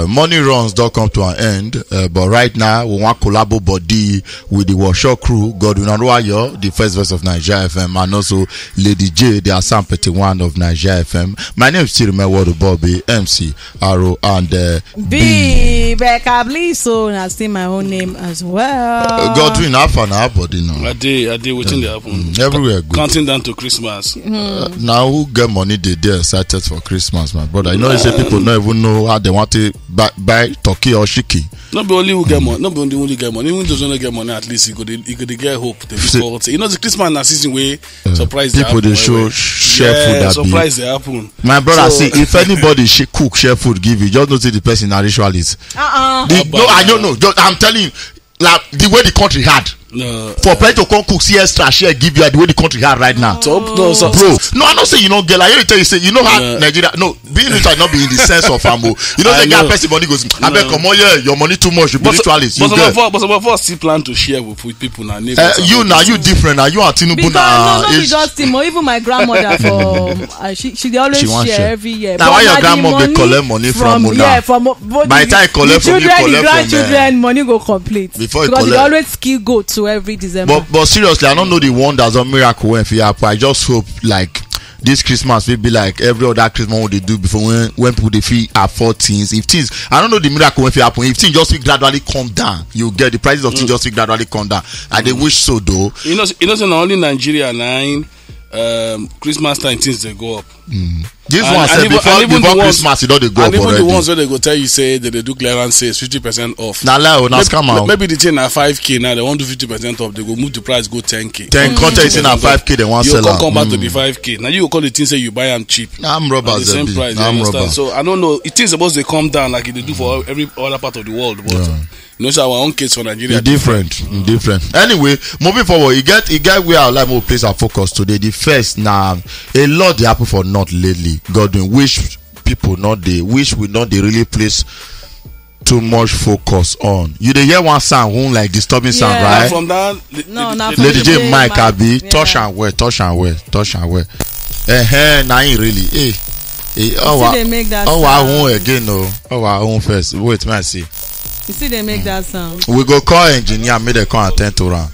Money runs don't come to an end, but right now we want collabo body with the workshop crew, Godwin Aruayo, the first voice of Nigeria FM, and also Lady J, the Assam Petit1 of Nigeria FM. My name is Chirime Wadu Bobby, MC Aro, and B. Becca so I say my own name as well. Godwin Alpha now, body now. I did waiting there happen. Everywhere good. Counting down to Christmas. Now who get money they excited for Christmas, my brother. You know, you say people don't even know how they want to buy turkey or shiki. Not be only who get money, not be only get money. Even those who don't get money, at least you could get hope. You know, the Christmas na season way surprise people they show share food that surprise they happen. My brother, see if anybody cook share food give you, just notice the person a ritualist. No, I don't know. I'm telling you, like the way the country had. For people to come cook see extra share give you the way the country had right now. Bro, no, I don't say you know get like you tell you say you know how Nigeria being rich not be in the sense of family. You know the guy person money goes I bet come on your money too much you be ritualist. But before still plan to share with people now neighbors. You different now you are Tinubu now. No, just Timo. Even my grandmother she always share every year. Now why your grandma dey collect money from Mona? From by the time collect from you collect from grandchildren money go complete because they always skill go to every December. But seriously, I don't know the wonders or miracle when it happen. I just hope like this Christmas will be like every other Christmas what they do before when people they feel afford things. If things, I don't know the miracle when it happen. If things just will gradually come down, you get the prices of things just will gradually come down. I they wish so though. You know, not only Nigeria 9 Christmas time things they go up. This one said before Christmas, you know they go up already. And even the ones where they go tell you say that they do clearance sales 50% off. Now scam out. Maybe the thing at 5k now they want to do 50% off. They go move the price go 10k. 10 content is in at 5k. They want sell. You come back to the 5k. Now you call the thing say you buy them cheap. I'm robbers. The same price. I'm robbers. So I don't know. It is supposed to come down like they do for every other part of the world. But you know, so our own case for Nigeria. It's different. Anyway, moving forward, you get where our life will place our focus today. The first now, a lot they happen for not lately. Godwin, wish people not they wish we not they really place too much focus on. You dey hear one sound, one like disturbing sound, right? From that, Lady J Mike Abi, touch and wear. Now really, our own again, no. Our own first. Wait, man, see. You see they make that sound. We go call engineer, make them come attend to run.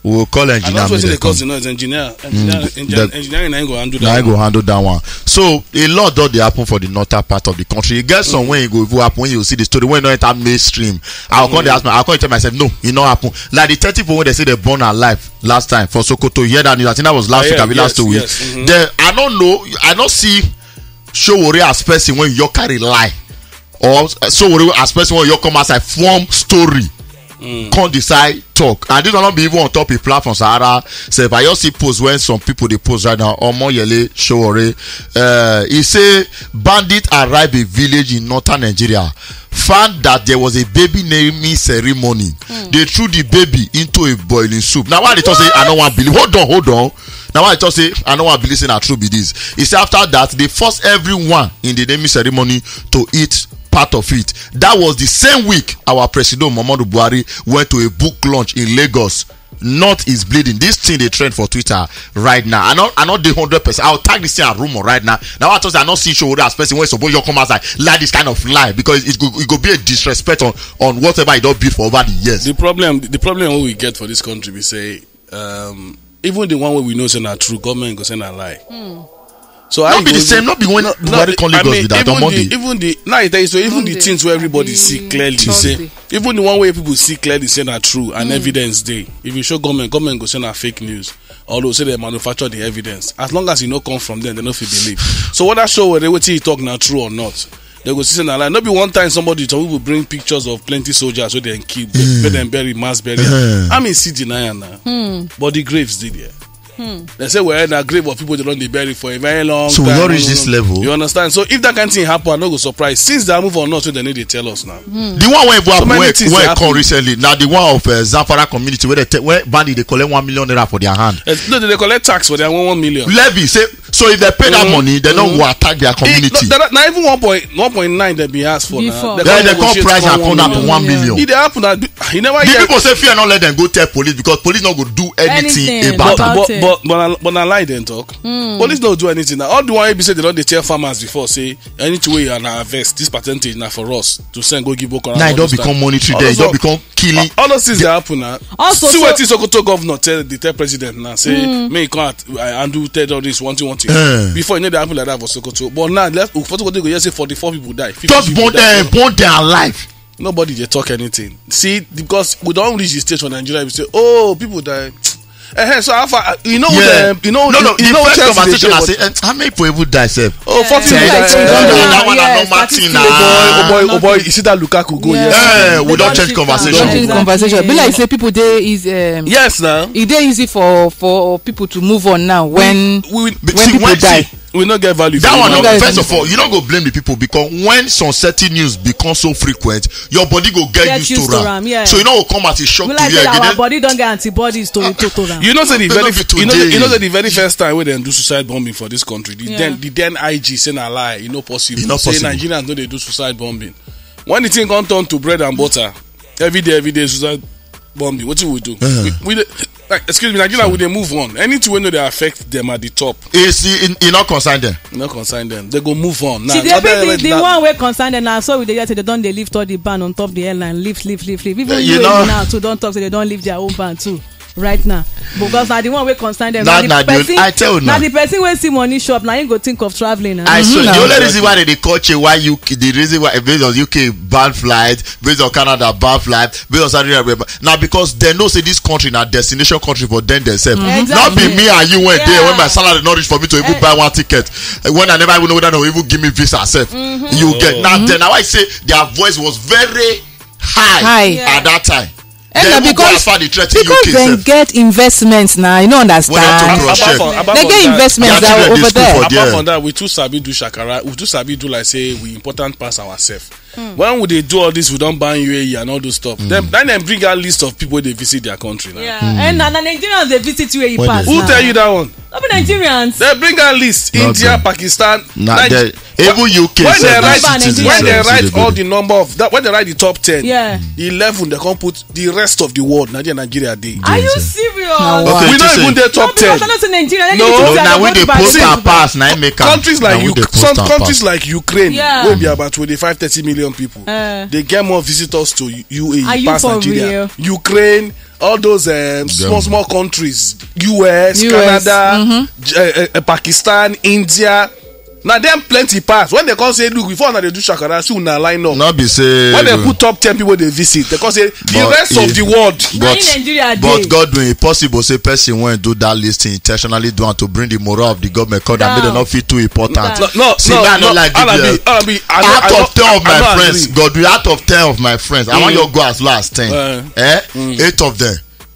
We will call engineer. I don't know because you know it's engineer. Engineering ain't go handle that. I go handle that one. So a lot does they happen for the northern part of the country. You get some when you go happen when you see the story when you enter mainstream. I'll come tell myself no, it not happen. Like the 30 people when they say they born alive last time for Sokoto. You hear that news? I think that was last week. Last 2 weeks. Then I don't know. I don't see show worry as person when you carry lie. Or so as person when you come outside form story can't decide talk and this will not be even on top of platform Sahara say if I just see post when some people they post right now Omo Yele Showore he say bandit arrived a village in northern Nigeria found that there was a baby naming ceremony. They threw the baby into a boiling soup. Now why they talk say I don't want to believe hold on now why they talk say I don't want to believe say na true be this. He say after that they forced everyone in the naming ceremony to eat part of it. That was the same week our president Muhammadu Buhari went to a book launch in Lagos. North is bleeding. This thing they trend for Twitter right now. I not the 100%. I'll tag this thing a rumor right now. Now I thought I not see show as person when suppose you come outside like this kind of lie because it go be a disrespect on whatever it don't build for over the years. The problem what we get for this country we say even the one where we know say not true government go say not lie. So not be the same. Not be when Buhari come Lagos with that on Monday. Even the things where everybody see clearly say even the one where people see clearly say not true and evidence day. If you show government go say not fake news. Although say they manufacture the evidence. As long as you know come from them, they no fit believe. So what that show whether he talk now true or not. They go say na lie. Not be one time some people bring pictures of plenty soldiers so they can keep them bury mass burial. I mean see deny now. But the graves did here. They say we're in a grave of people they don't bury for a very long time. So we don't reach this level. You understand? So if that kind of thing happen, I'm not go surprise. Since they move on, not so they need to tell us now. The one where come recently, now the one of Zamfara community where bandit they collect 1 million naira for their hand. No, they collect tax for their 1 million. Levy say So if they pay that money, they don't go attack their community. Now even 1.9 they be asked for Before. now. Then they come price and come up to 1 million. It happen that he never The hear. people say fear not let them go tell police because police not go do anything Anything about about it. it. But I lie then talk. Police don't do anything. Now all the one be say they don't tell farmers before say any way you na harvest this percentage now for us to send go give Boko Haram. Now it don't become monetary there. It don't become killing. All those things they happen now. Also, See so- what is Sokoto governor tell president now say may you can't undo tell all this one thing. Before you know they happen like that for Sokoto. But now let's Sokoto go just say 44 people die. 50 Just people die. burn their life. Nobody they talk anything. See, because we don't reach the stage for Nigeria, we say, oh, people die. So how far, you know, Yeah. you know, No. you know, The first Chelsea conversation I they say, how many people even die, sir? oh, 40 Yeah. people Yeah. die. That one Yeah, a normal thing statistics. Oh boy, you see that Lukaku go? Yeah. Yes, We don't change shift conversation. down. Don't change the conversation. Be like say people there is yes, now it dey easy for people to move on now when we people die. we not get value. That for one, it. guys first do of all, you don't go blame the people because when some certain news become so frequent, your body go get used to am, yeah. So you know, come as a shock We to like you say again. our body don't get antibodies to am. You know, say the But very, not be you know, today. say the very first time when they do suicide bombing for this country, the then IG say na lie, you know possible. It's not Say possible. Nigerians know they do suicide bombing. When the thing come turn to bread and butter, every day suicide bombing. What we do? We like, excuse me, Nigeria, we they move on. Anything we know they affect them at the top, It's not concerned them. not concern them. They go move on. Now, See, the one wey concern them now, so we dey hear say they don dey lift all the ban on top the airline, lift. Even You you know- now too don talk say they don lift their own ban too. Right now, because na the one wey concern them. That na the- I tell you now. na the person wey see money shop na him go think of travelling. I swear, the No. only reason why they call UK, the reason why based on UK ban flight, based on Canada ban flight, based on Saudi Arabia, now because they know say this country na destination country for them themselves. Not be me and you went there when my salary not reach for me to even buy one ticket. When I never even know whether they will even give me visa self. You get now. Then now I say their voice was very high at that time. And Then na we go as far the threaten UK because they self. get investments now, you know understand. They get investments Their that children over dey school there. for Apart there. from that, we too sabi do shakara. We too sabi do like say we important pass ourselves. When we they do all this, we don't ban UAE and all those stuff. Then them bring a list of people they visit their country now. Yeah, and na Nigerians dey visit UAE When pass. they- Who tell you that one? No be Nigerians. They bring a list. Not India, them. Pakistan. Nah, they- even UK When self, they na write, citizens when they self, so write they all do. the number of that, when they write the top 10, Yeah. the 11 they can put the rest of the world. Nigeria day. Are you serious? Now, Okay, We just don't say- even the top 10. No, say Nigeria. No, No, now we dey post our pass. Now make am. Countries Na like we dey post some our countries pass. like Ukraine, Yeah. will be about 25-30 million people. They get more visitors to Are UAE you past for Nigeria. real? Ukraine, all those small countries, US, Canada, Pakistan, India. Now them plenty pass. When they come say, look, before now they do shakara, soon now line up. Not be say. When they put top 10 people they visit, they come say the But rest of if- the world. Na in Nigeria but dey. God doing it possible say person when do that listing intentionally do want to bring the morale of the government because that Down. made them not feel too important. No, See, man, I don't like Alabi, the I out of 10 of my don't friends, agree. God, we out of 10 of my friends, I want you to go as low as 10. 8 of them,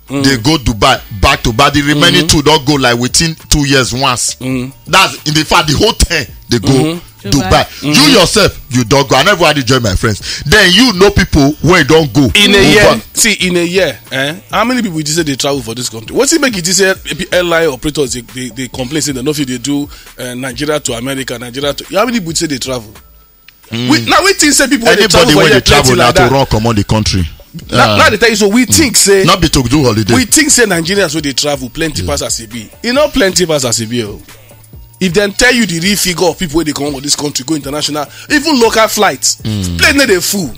they go Dubai, back to back. The remaining 2 don't go like within 2 years once. That's in the fact the whole 10 they go Dubai. You yourself, you don't go. I never had to join my friends. Then you know people when don't go. In a year, see, in a year, how many people you say they travel for this country? What's it make it say airline operators they complain say they know if they do Nigeria to America, Nigeria to how many people say they travel? Now we think say people when they travel Anybody for when here they travel plenty now like to that. run command the country. Now they tell you so we think say Not be to do holiday. we think say Nigerians when they travel plenty pass as be. You know plenty pass as be. If they tell you the real figure of people when they come to this country, go international, even local flights, plenty they full.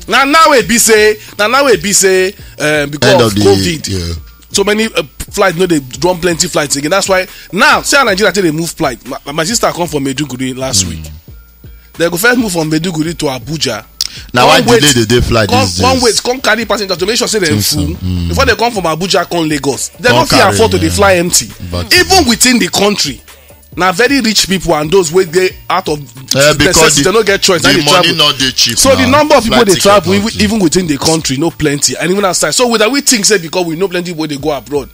Now it be say because End of of the COVID. yeah. So many flights, no, they run plenty flights again. That's why now, say Nigeria till they move flight. My sister come from Maiduguri last week. They go first move from Maiduguri to Abuja. Now why One wait- delay the day flight Come, these one days? wait, come carry passengers to make sure say they're full. Before they come from Abuja, come Lagos. They Come don't fit carry, afford to yeah. they fly empty. But- Even within the country. Now very rich people and those wey dey out of Because necessity, they don't get choice. the Now they money travel. not dey cheap. So the now. number of people Flight they ticket travel not cheap. even within the country no plenty and even outside. So with that we think say because we know plenty people they go abroad.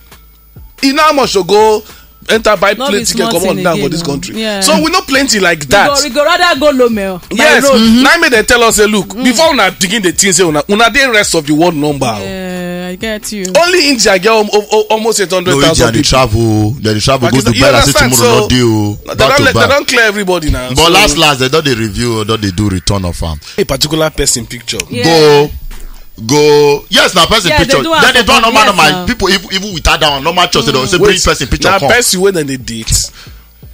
You know how much to go enter buy No plane be ticket small come on thing down for again, this no. country. Yeah. So we know plenty like that. We go rather go Lomel. Yes, By road. now make they tell us say look before una begin the thing say una dey rest of the world number. Yeah, I get you. Only India get almost 800,000 no, India, they travel go Dubai and say tomorrow not deal. They don't clear everybody now. But last they don't they review or don't they do return of farm. A particular person picture. Yeah. Go yes now person picture. Then they do normal people even without that one normal church they don't say bring person picture. Now person when they date.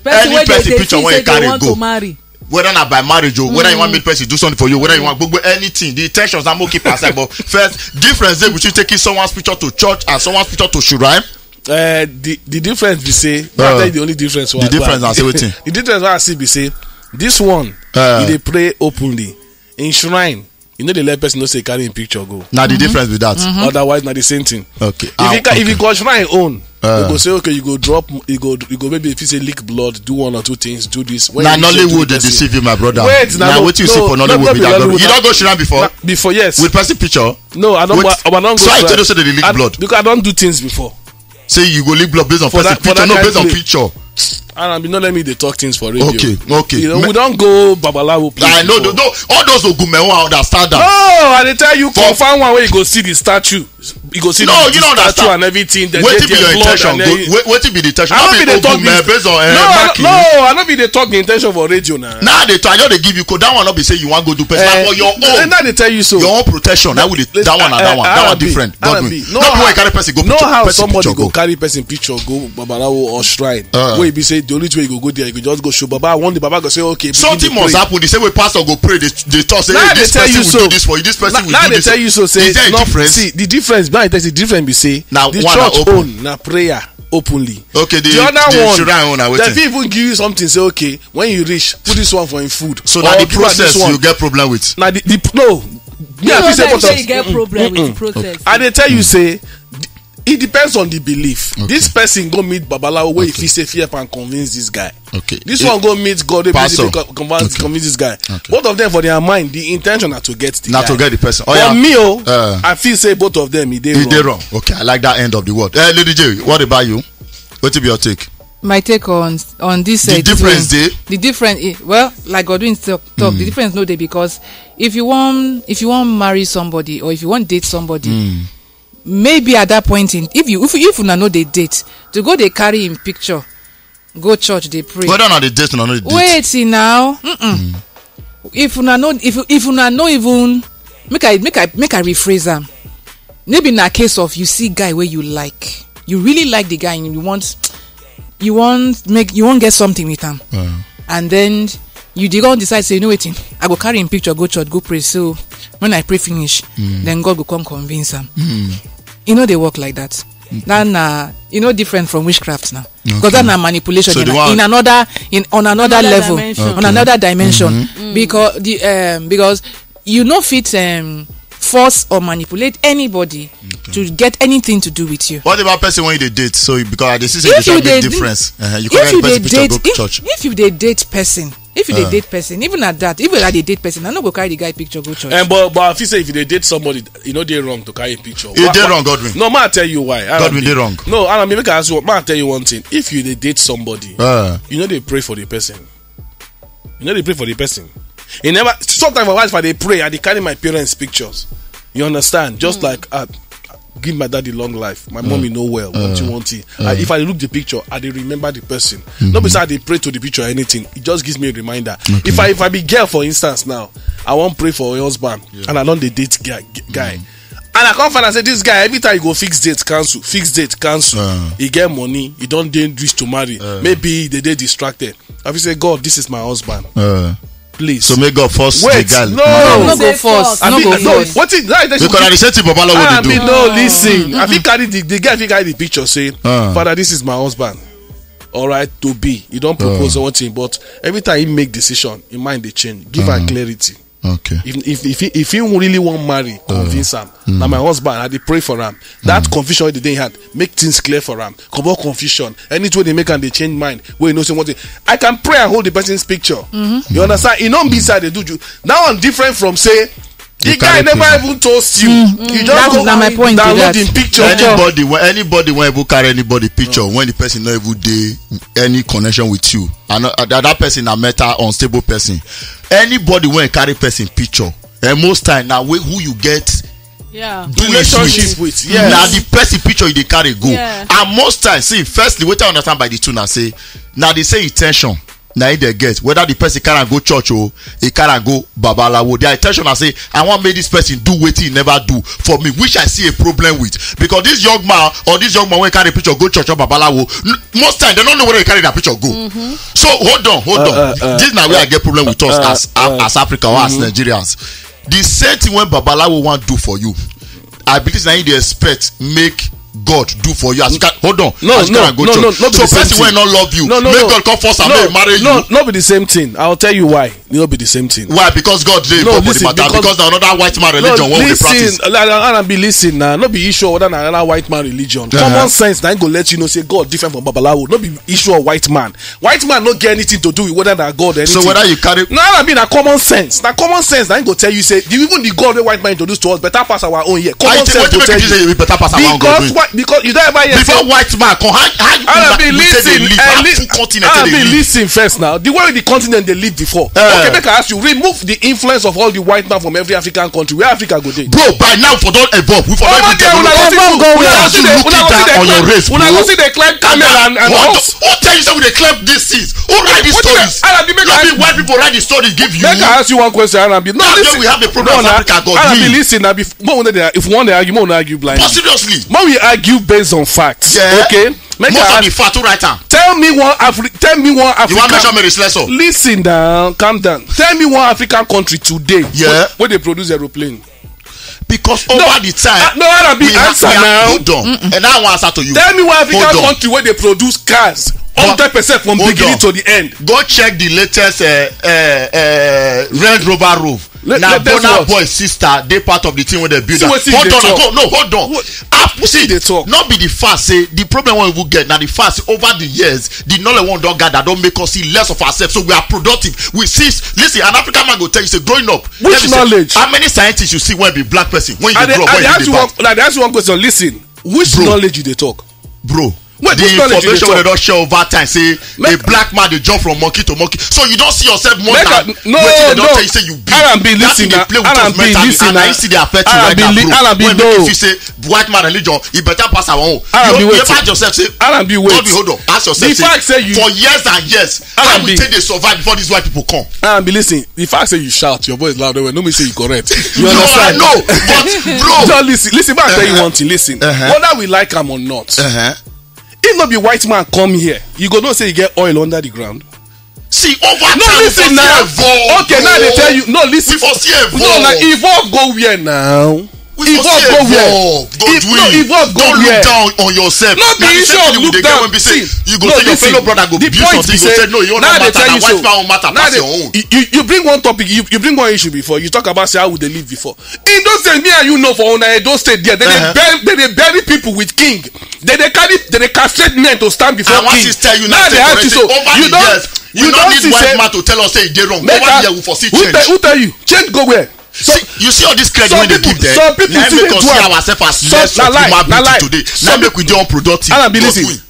Any person picture when you carry go. Marry. Whether not by marriage or whether you want me person do something for you, whether you want anything, the intentions are more keep aside. But first difference there between taking someone's picture to church and someone's picture to shrine. The difference we say that's the only difference. The difference I say waiting. The difference I see we say this one they pray openly in shrine. You know the lay person no say carry in picture go. Now the difference with that. Otherwise not the same thing. Okay. If you go shrine own, you go say okay, you go drop, you go maybe if you say leak blood, do one or two things, do this. Now Nollywood they deceive you, my brother. Wait, now what you see for Nollywood you don't go shrine before? Before yes. With person picture? No, I don't go. So I tell you say they leak blood. Because I don't do things before. Say you go leak blood based on person picture, no based on picture. And not let me they talk things for radio. Okay. You know, we don't go babalawo place. I know, all those ogumewo understand that. No, and they tell you confirm one way you go see the statue. You go see the statue and everything. What be your intention? What be the intention? I don't be the talk based on no, I don't be the talk the intention for radio now. Now they try they give you code. That one not be say you want go do person for your own. Now they tell you so. Your own protection. That would that one different. Not where carry person go. No how somebody go carry person picture go babalawo or shrine. Where be say the only way you go there, you go just go show Baba. One day Baba go say okay. Something must happen. The same way pastor go pray. They talk say this person will do this for you. This person will do this. Now they tell you so. Say is there a difference? See the difference. Now it is the difference. Be say now the church own na prayer openly. Okay. The other one. They even give you something. Say okay. When you reach, put this one for in food. So now the process you get problem with. Now no. Yeah, say you get problem with the process. And they tell you say. It depends on the belief. Okay. This person go meet Babalawo where if he say fear and convince this guy. Okay. This one go meet God convince this guy. Okay. Both of them for their mind, the intention are to get the guy. To get the person. For me, I feel say both of them they wrong. Okay, I like that end of the word. Lady J, what about you? What will be your take? My take on this the difference day. The difference well, like Godwin talk. The difference no day because if you want marry somebody or if you want date somebody. Maybe at that point in if you know they date to go they carry in picture go church they pray whether or not they date or not they date. Wait see now if you know even make I rephrase them. Maybe in a case of you see guy where you really like the guy and you want get something with him and then you don't decide say you know waiting I go carry in picture go church go pray so when I pray finish then God will come convince him. You know they work like that. Then different from witchcraft now because that's manipulation so on another level on another dimension because you know fit force or manipulate anybody to get anything to do with you. What about person when you date? So because this is a big difference. If you date person. If you date person, even at they date person, I no go carry the guy picture go church. But if you say if they date somebody, they're wrong to carry a picture. They're wrong, Godwin. No, man, I tell you why. Godwin, they're wrong. No, I mean, I tell you one thing. If you date somebody, they pray for the person. They pray for the person. Sometimes my wife they pray and they carry my parents' pictures. You understand? Just like give my daddy long life. My mommy know well what you want. If I look the picture, I they remember the person. Not besides they pray to the picture or anything. It just gives me a reminder. Okay. If I be girl for instance now, I won't pray for your husband and I don't date guy. And I come find and say this guy every time you go fix date cancel. He get money. He don't wish to marry. Maybe they distracted. I will say God, this is my husband. Please. So may God force the guy. No go force. What is that? Because I said to Babala what they do. No, listen. I think carry the guy carry the picture say, Father, this is my husband. Alright, to be. You don't propose one thing, but every time he make decision, in mind they change. Give her clarity. Okay. If he really want marry, convince him. Now my husband, I pray for him. That confusion the day he had, make things clear for him. Come on, confusion. Anything they make and they change mind. Where you know something. I can pray and hold the person's picture. You understand? You don't be side they do you. Now I'm different from say the guy never even toast you. You just go my point downloading picture. Anybody when you carry anybody picture when the person not even dey any connection with you and that person a meta unstable person. Anybody when you carry person picture and most time now who you get Yeah. relationship with. Yes. Now the person picture you dey carry go. Yeah. And most times, see, firstly, what I understand by the two now say, now they say intention. Now they get whether the person can go church or he can go babalawo. Their intention I say, I want make this person do what he never do for me, which I see a problem with. Because this young man or this young man when carry picture go church or babalawo, most time they don't know where they carry that picture go. So hold on. This now where I get problem with us as Africa or as Nigerians. The same thing when babalawo want do for you, I believe now they expect make God do for you as you can hold on. No. So person will not love you. Make God come first and marry you. No, be the same thing. I'll tell you why. It will be the same thing. Why? Because God did for the matter. Because another white man religion what we practice. Listen now. No be issue whether another white man religion. Common sense now go let you know say God different from babalawo. No be issue of white man. White man no get anything to do with whether that God or anything. So whether you carry na common sense. Na common sense now go tell you say even the God wey white man introduce to us better pass our own here. Common sense go tell you better pass our own God. Because you don't ever hear before white man come how listen first now. The way the continent they live before. Okay, make I ask you, remove the influence of all the white man from every African country. Where Africa go dey? Bro, by now for don't evolve. We for don't on your race. When I go see they climb camel and horse. Who tell you say we dey climb these things? Who write these stories? Maybe white people write the stories give you. Make I ask you one question, Arabi. No, we have a problem with Africa. God, Arabi, listen. If we want to argue, we want to argue blindly. Seriously, when we argue based on facts, okay. Most of the fact to write down. Tell me one African. You want to mention me listen down, calm down. Tell me one African country today where they produce aeroplane. Because over the time, no, Arabi, answer now. Hold on, and I want answer to you. Tell me one African country where they produce cars 100% from beginning to the end. Go check the latest Range Rover Roof. Now Burna Boy's sister, they part of the team when they build that. Hold on. See, they talk. Not be the fast. Say the problem when we get now the fast over the years, the knowledge one don't gather don't make us see less of ourselves. So we are productive. We see. Listen, an African man go tell you say growing up. Which knowledge? How many scientists you see when be black person when you grow up? They ask you one question. Listen, which knowledge you they talk, bro? The information they don't share over time say a black man they jump from monkey to monkey, so you don't see yourself more than they don't tell you say you be. Listen, they play with us mentally and I see they affect you right now, bro. When if you say white man religion, you better pass our own. You ask yourself say, hold on, ask yourself say for years and years how we take they survive before these white people come. Listen, the fact say you shout, your voice loud. No me say you correct. You understand? No, but bro, listen. But I tell you one thing. Listen, whether we like them or not. If not be white man come here, you go not say you get oil under the ground. See, over no, time, listen now. Okay, now they tell you. No, listen. We foresee evolve. No, like evolve go where now? Evolve go where? Evolve go don't where? Look down on yourself. Not the issue of look down. See, you go say your fellow brother go build something. You go say no, you don't matter. Now white man matter. That's your own. You bring one topic. You bring one issue before. You talk about say how would they live before. In those days, me and you know for una don't stay there. They bury people with king. They castrate men to stand before king. Now they have to so you don't need white man to tell us say they wrong. Over here we foresee change. Who tell you? Change go where? So you see all this credit when they give them. Some people see ourselves as less of human being today. Now make we dey unproductive.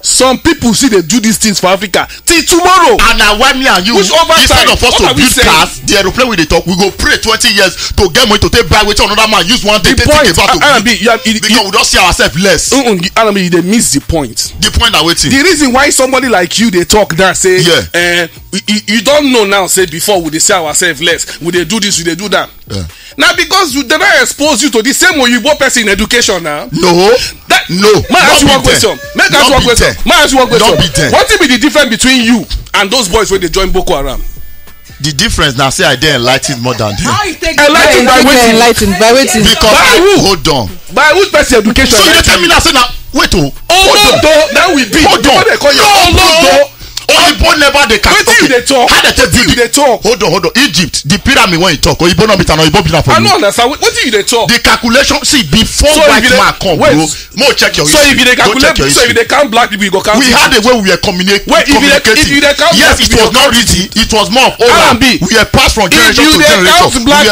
Some people see they do these things for Africa till tomorrow. And now why me and you instead of us to build cars, the aeroplane we dey talk, we go pray 20 years to get money to take buy wetin another man use one day. Because we don't see ourselves less. They miss the point. The point are waiting. The reason why somebody like you they talk that say you don't know now say before we they say ourselves less. We they do this, we they do that. Now because they don't expose you to the same Oyibo person in education now. No. May I ask you one question? What will be the difference between you and those boys when they join Boko Haram? The difference now say I dey enlightened more than them. Enlightened by waiting. Because by who? Hold on. By which person education? So you tell me now say now wait oh. That will be. Hold on. Oyibo never dey catch. Wetin you dey talk? How they take you dey talk? Hold on. Egypt, the pyramid when you talk, Oyibo no be an Oyibo be na for me. I no understand. Wetin you dey talk? The calculation, see, before white man come, bro. More check your history. So if you dey calculate, so if you dey count black people, you go count. We had a way we were communicating. If you dey count, yes, it was not written. It was more of oral. We were passed from generation to generation. We were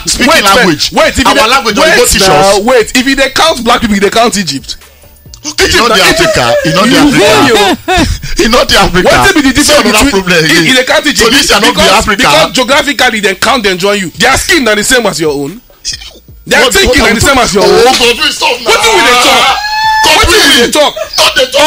speaking language. Our language was both teachers. Wait, if you dey count black people, you dey count Egypt. It's not the Africa. It's not the Africa. What will be the difference between in the country? So this is not the Africa. Because geographically they count and join you. Their skin are the same as your own. They are thinking like the same as your own. Oh, God, we stop now. What do we dey talk? What do we dey talk? Not the talk.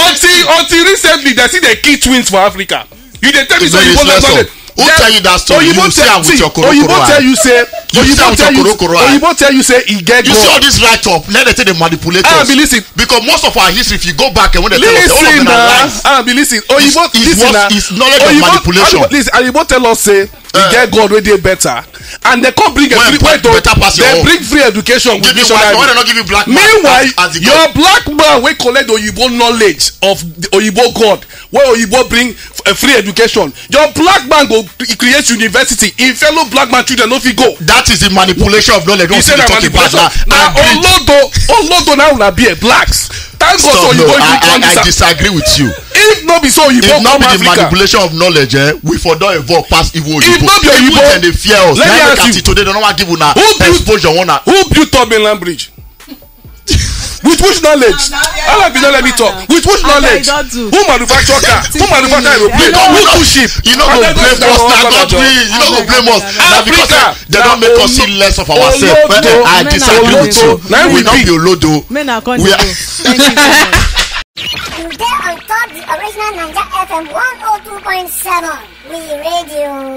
Until recently, they see the key twins for Africa. You dey tell me so you won't let it. Who tell you that story? You say I'm with your koro. Oyibo tell you say. Oyibo tell you say he get God. You see all this write up. Let them say they manipulate us. Listen. Because most of our history, if you go back and when they tell us, all of them are lies. Listen. Oyibo listen na. It's knowledge of manipulation. Listen, Oyibo tell us say he get God wey dey better, and they come bring free education with missionary. Why they not give you black man? Meanwhile, your black man wey collect Oyibo knowledge of the Oyibo God, where Oyibo bring free education, your black man go create university. In fellow black man children no fit go. That is the manipulation of knowledge. Don't say that manipulation. Now Olodo now una be a blacks. Thank God so Oyibo I disagree with you. If not be so Oyibo come Africa. If not be the manipulation of knowledge, we for don evolve past Igbo Oyibo. If not be Oyibo, then they fear us. Let me ask you. Today they don't want to give una exposure. Who built up mainland bridge? With which knowledge? All of you don't let me talk. With which knowledge? Who manufacture car? Who manufacture aeroplane? Who do ship? You know go blame us. You know go blame us. Now because they don't make us see less of ourselves. I disagree with you. We not be Olodo. We are. You get on top the original Naija FM 102.7. We radio.